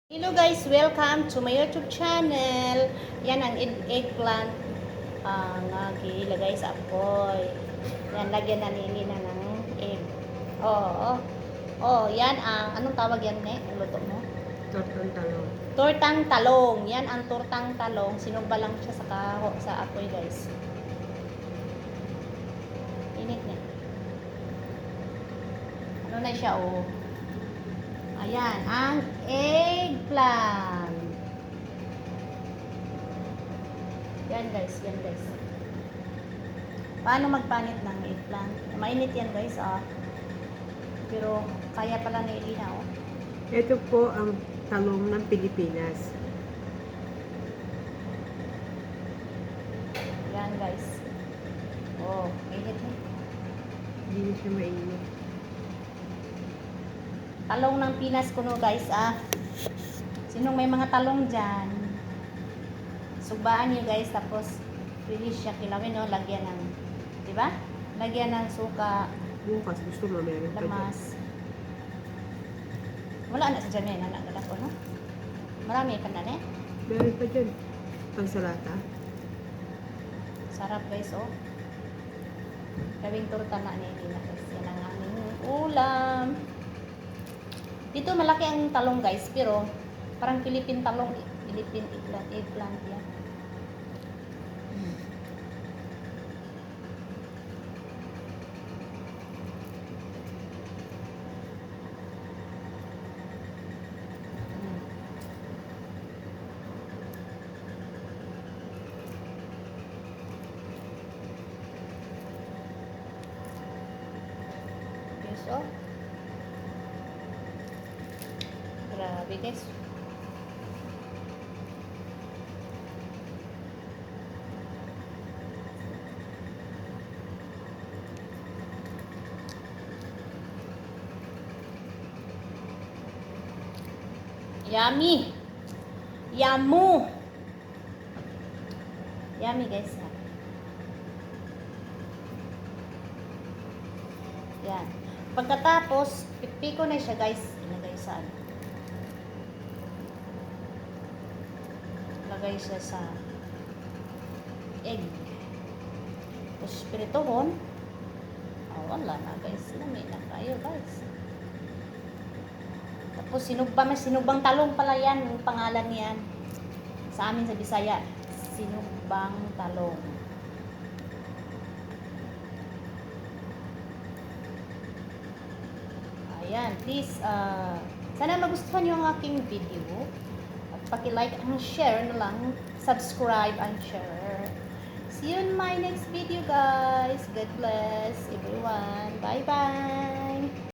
Hello guys, welcome to my YouTube channel. Yan ang eggplant nga gilagay sa apoy. Yan, lagyan na nili na ng egg. Oh, oh. Oh, yan ang anong tawag yan, ne? Ang luto mo? Tortang talong. Tortang talong. Yan ang tortang talong. Sinugba lang siya sa apoy, guys. Init na. Ano na siya, oh. Ayan, ang eggplant. Yan guys, yan guys. Paano magpanit ng eggplant? Mainit yan guys, ah. Pero kaya pala na ilina, oh. Ito po ang talong ng Pilipinas. Yan guys. Oh, mainit na. Hindi na siya mainit. Talong ng Pinas kuno guys, ah. Sinong may mga talong dyan? Sugbaan nyo guys, tapos release siya kilawin, no? Lagyan ng, di ba? Lagyan ng suka, Bukas gusto mo meron pa dyan. lamas. Wala na sa dyan eh, nanagala ko, no? Marami ka na, ne? Meron pa dyan. Pangsalata. Sarap guys, oh. Gawing torta na ni Lina guys. Yan ang aming ulam. Dito malaki ang talong guys, pero parang Philippine talong, Philippine eggplant yan. Yes, oh. Grabe guys. Yummy. Yamu. Yummy guys. Yan. Pagkatapos, pipiko na siya guys. Ilagay sa ano. Lagay siya sa egg. Tapos piritohon. Oh, wala na guys. Lami na kayo guys. Tapos sinugbang talong pala yan. Yung pangalan niyan. Sa amin sa Bisaya. Sinugbang talong. Ayan. Please, sana magustuhan niyo ang aking video. Paki-like and share na lang. Subscribe and share. See you in my next video guys. God bless everyone. Bye-bye.